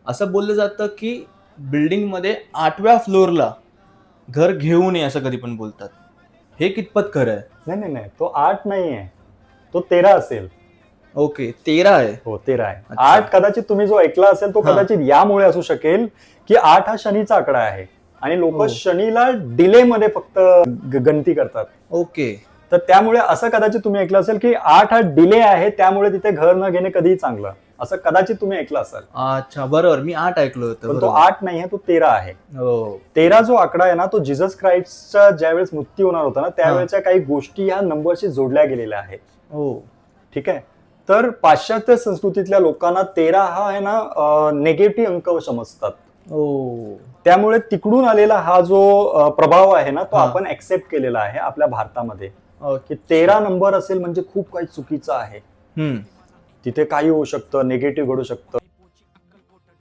असं बोललं जातं की बिल्डिंग मध्ये 8व्या फ्लोअरला घर घेऊ नये असं कधी पण बोलतात. हे कितपत खरं आहे? नाही नाही नाही, तो 8 नाही आहे, तो 13 असेल. ओके, 13 आहे. हो 13 आहे. अच्छा. 8 कदाचित तुम्ही जो ऐकला असेल तो हा. कदाचित यामुळे असू शकेल की 8 हा शनीचा आकडा आहे आणि लोक हो. शनीला डिले मध्ये फक्त गणती करतात. ओके. तर त्यामुळे असं कदाचित तुम्ही ऐकलं असेल की 8 हा डिले आहे, त्यामुळे तिथे घर न घेणे कधीही चांगलं, असं कदाचित तुम्ही ऐकलं असाल. अच्छा, बरोबर, मी 8 ऐकलं होतं. पण तो बरोबर. 8 नाही आहे, तो 13 आहे. हो. 13 जो आकडा आहे ना, तो जीसस क्राइस्टचा ज्यावेळेस मृत्यू होणार होता ना, त्यावेळेच्या काही गोष्टी ह्या नंबरशी जोडल्या गेलेल्या आहेत. हो. ठीक आहे. तर पाश्चात्य संस्कृतीतल्या लोकांना 13 हा आहे ना निगेटिव्ह अंक समजतात. हो. त्यामुळे तिकडून आलेला हा जो प्रभाव आहे ना, तो हा. आपण ऍक्सेप्ट केलेला आहे आपल्या भारतामध्ये, ओके. की 13 नंबर असेल म्हणजे खूप काही चुकीचं आहे, हम्म. तिथे काही होऊ शकतं, निगेटिव्ह घडू शकतं.